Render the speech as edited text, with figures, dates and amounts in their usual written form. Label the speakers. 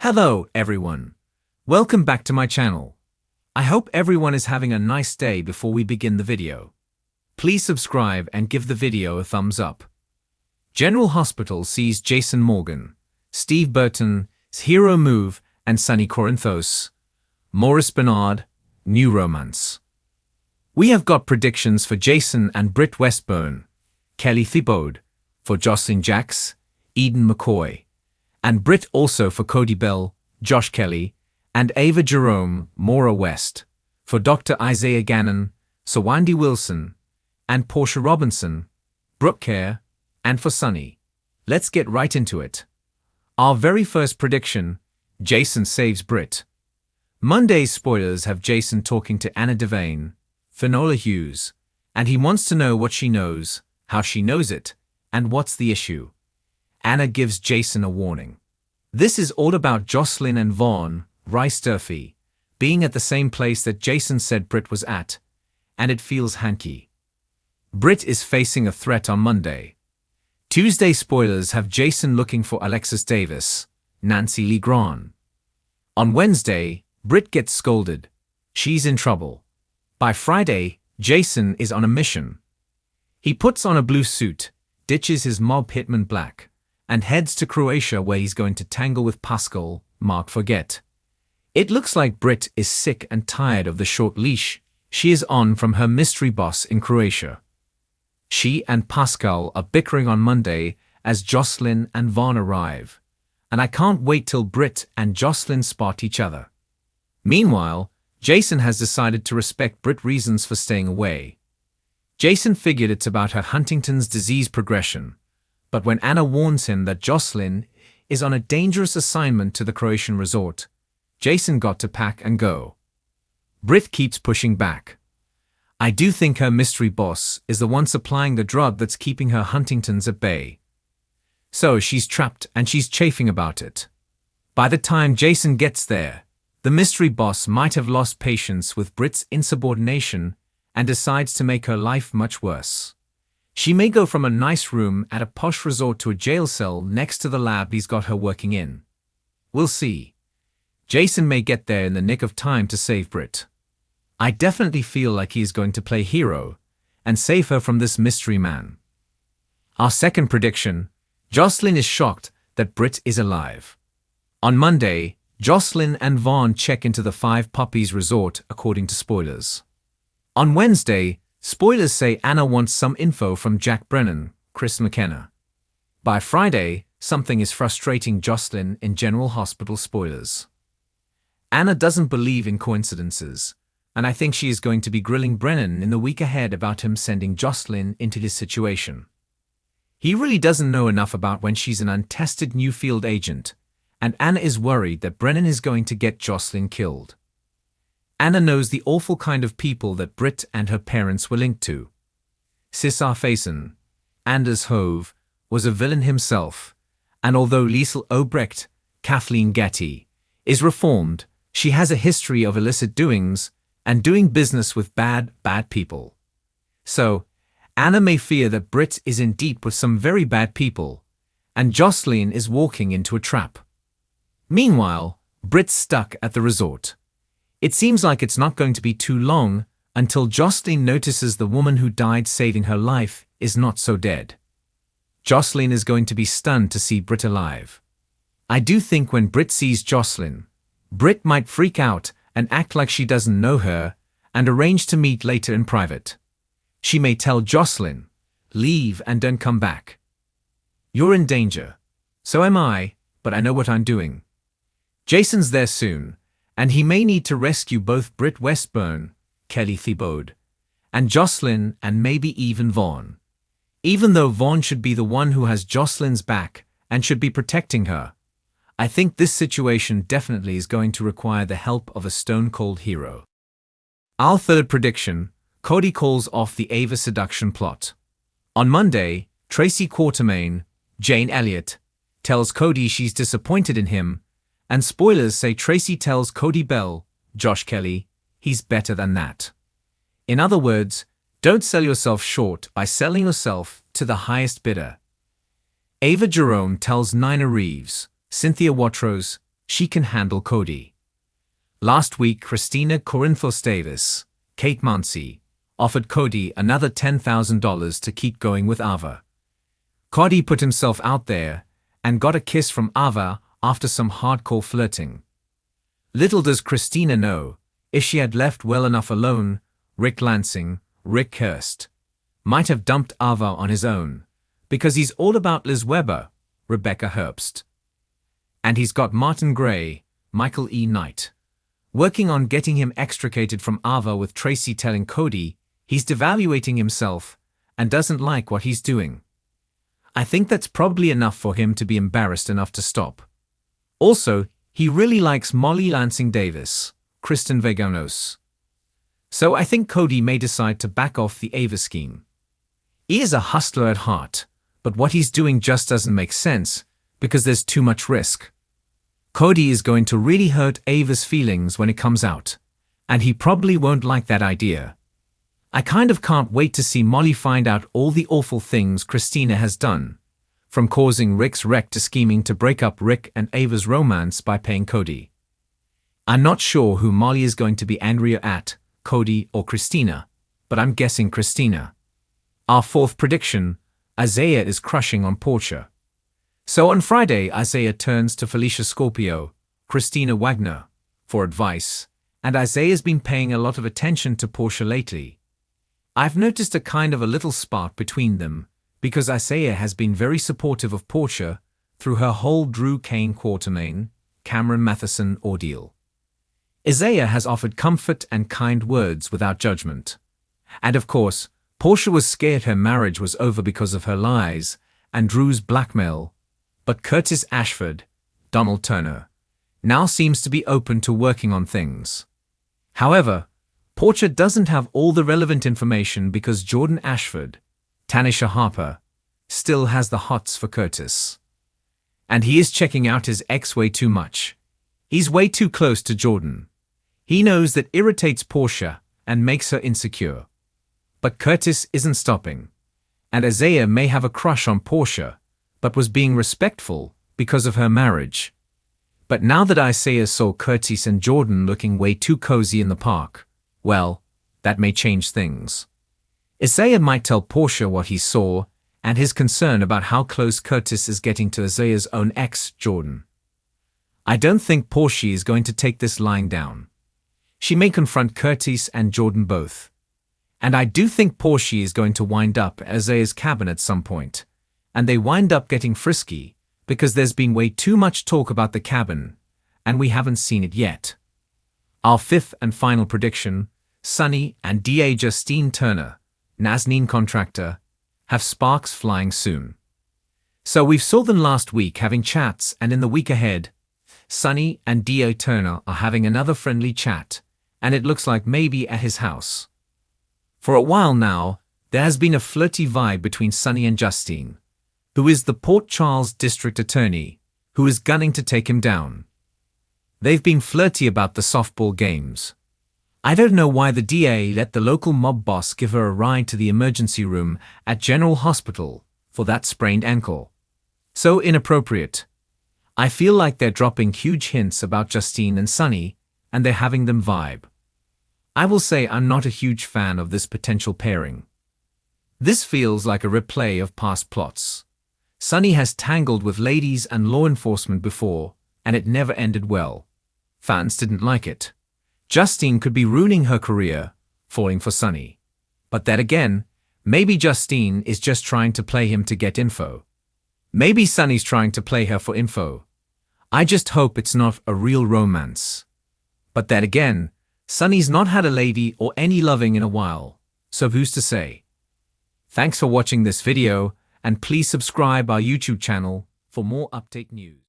Speaker 1: Hello, everyone. Welcome back to my channel. I hope everyone is having a nice day before we begin the video. Please subscribe and give the video a thumbs up. General Hospital sees Jason Morgan, Steve Burton's hero move, and Sonny Corinthos. Maurice Bernard, new romance. We have got predictions for Jason and Britt Westburn, Kelly Thibaud, for Jocelyn Jacks, Eden McCoy, and Britt also for Cody Bell, Josh Kelly, and Ava Jerome, Maura West, for Dr. Isaiah Gannon, Sawandi Wilson, and Portia Robinson, Brooke Kerr, and for Sonny. Let's get right into it. Our very first prediction, Jason saves Britt. Monday's spoilers have Jason talking to Anna Devane, Finola Hughes, and he wants to know what she knows, how she knows it, and what's the issue. Anna gives Jason a warning. This is all about Jocelyn and Vaughn, Rice Durfee, being at the same place that Jason said Britt was at, and it feels hanky. Britt is facing a threat on Monday. Tuesday spoilers have Jason looking for Alexis Davis, Nancy Lee Grahn. On Wednesday, Britt gets scolded. She's in trouble. By Friday, Jason is on a mission. He puts on a blue suit, ditches his mob hitman Black, and heads to Croatia where he's going to tangle with Pascal, Mark Forget. It looks like Britt is sick and tired of the short leash she is on from her mystery boss in Croatia. She and Pascal are bickering on Monday as Jocelyn and Vaughn arrive, and I can't wait till Britt and Jocelyn spot each other. Meanwhile, Jason has decided to respect Britt's reasons for staying away. Jason figured it's about her Huntington's disease progression, but when Anna warns him that Jocelyn is on a dangerous assignment to the Croatian resort, Jason got to pack and go. Britt keeps pushing back. I do think her mystery boss is the one supplying the drug that's keeping her Huntington's at bay. So she's trapped and she's chafing about it. By the time Jason gets there, the mystery boss might have lost patience with Britt's insubordination and decides to make her life much worse. She may go from a nice room at a posh resort to a jail cell next to the lab he's got her working in. We'll see. Jason may get there in the nick of time to save Britt. I definitely feel like he is going to play hero and save her from this mystery man. Our second prediction, Jocelyn is shocked that Britt is alive. On Monday, Jocelyn and Vaughn check into the Five Puppies resort according to spoilers. On Wednesday, spoilers say Anna wants some info from Jack Brennan, Chris McKenna. By Friday, something is frustrating Jocelyn in General Hospital spoilers. Anna doesn't believe in coincidences, and I think she is going to be grilling Brennan in the week ahead about him sending Jocelyn into this situation. He really doesn't know enough about when she's an untested new field agent, and Anna is worried that Brennan is going to get Jocelyn killed. Anna knows the awful kind of people that Britt and her parents were linked to. Cesar Faison, Anders Hove, was a villain himself, and although Liesl Obrecht, Kathleen Getty, is reformed, she has a history of illicit doings and doing business with bad people. So, Anna may fear that Britt is in deep with some very bad people, and Jocelyn is walking into a trap. Meanwhile, Britt's stuck at the resort. It seems like it's not going to be too long until Jocelyn notices the woman who died saving her life is not so dead. Jocelyn is going to be stunned to see Britt alive. I do think when Britt sees Jocelyn, Britt might freak out and act like she doesn't know her and arrange to meet later in private. She may tell Jocelyn, "Leave and don't come back. You're in danger. So am I, but I know what I'm doing." Jason's there soon, and he may need to rescue both Britt Westburn, Kelly Thibaud, and Jocelyn and maybe even Vaughn. Even though Vaughn should be the one who has Jocelyn's back and should be protecting her, I think this situation definitely is going to require the help of a stone-cold hero. Our third prediction, Cody calls off the Ava seduction plot. On Monday, Tracy Quartermaine, Jane Elliott, tells Cody she's disappointed in him, and spoilers say Tracy tells Cody Bell, Josh Kelly, he's better than that. In other words, don't sell yourself short by selling yourself to the highest bidder. Ava Jerome tells Nina Reeves, Cynthia Watros, she can handle Cody. Last week, Christina Corinthos Davis, Kate Mansi, offered Cody another $10,000 to keep going with Ava. Cody put himself out there and got a kiss from Ava after some hardcore flirting. Little does Christina know, if she had left well enough alone, Rick Lansing, Rick Hurst, might have dumped Ava on his own, because he's all about Liz Weber, Rebecca Herbst. And he's got Martin Gray, Michael E. Knight, working on getting him extricated from Ava, with Tracy telling Cody he's devaluating himself and doesn't like what he's doing. I think that's probably enough for him to be embarrassed enough to stop. Also, he really likes Molly Lansing Davis, Kristen Veganos. So I think Cody may decide to back off the Ava scheme. He is a hustler at heart, but what he's doing just doesn't make sense because there's too much risk. Cody is going to really hurt Ava's feelings when it comes out, and he probably won't like that idea. I kind of can't wait to see Molly find out all the awful things Christina has done, from causing Rick's wreck to scheming to break up Rick and Ava's romance by paying Cody. I'm not sure who Molly is going to be angrier at, Cody or Christina, but I'm guessing Christina. Our fourth prediction, Isaiah is crushing on Portia. So on Friday, Isaiah turns to Felicia Scorpio, Christina Wagner, for advice, and Isaiah's been paying a lot of attention to Portia lately. I've noticed a kind of a little spark between them, because Isaiah has been very supportive of Portia through her whole Drew Kane Quartermain, Cameron Matheson ordeal. Isaiah has offered comfort and kind words without judgment. And of course, Portia was scared her marriage was over because of her lies and Drew's blackmail, but Curtis Ashford, Donald Turner, now seems to be open to working on things. However, Portia doesn't have all the relevant information because Jordan Ashford, Tanisha Harper, still has the hots for Curtis. And he is checking out his ex way too much. He's way too close to Jordan. He knows that irritates Portia and makes her insecure. But Curtis isn't stopping. And Isaiah may have a crush on Portia, but was being respectful because of her marriage. But now that Isaiah saw Curtis and Jordan looking way too cozy in the park, well, that may change things. Isaiah might tell Portia what he saw and his concern about how close Curtis is getting to Isaiah's own ex, Jordan. I don't think Portia is going to take this lying down. She may confront Curtis and Jordan both. And I do think Portia is going to wind up at Isaiah's cabin at some point, and they wind up getting frisky because there's been way too much talk about the cabin, and we haven't seen it yet. Our fifth and final prediction, Sonny and DA Justine Turner, Nazneen contractor, have sparks flying soon. So we saw them last week having chats, and in the week ahead, Sonny and DA Turner are having another friendly chat, and it looks like maybe at his house. For a while now, there has been a flirty vibe between Sonny and Justine, who is the Port Charles district attorney, who is gunning to take him down. They've been flirty about the softball games. I don't know why the DA let the local mob boss give her a ride to the emergency room at General Hospital for that sprained ankle. So inappropriate. I feel like they're dropping huge hints about Justine and Sonny, and they're having them vibe. I will say I'm not a huge fan of this potential pairing. This feels like a replay of past plots. Sonny has tangled with ladies and law enforcement before, and it never ended well. Fans didn't like it. Justine could be ruining her career, falling for Sonny. But then again, maybe Justine is just trying to play him to get info. Maybe Sonny's trying to play her for info. I just hope it's not a real romance. But then again, Sonny's not had a lady or any loving in a while, so who's to say? Thanks for watching this video, and please subscribe our YouTube channel for more update news.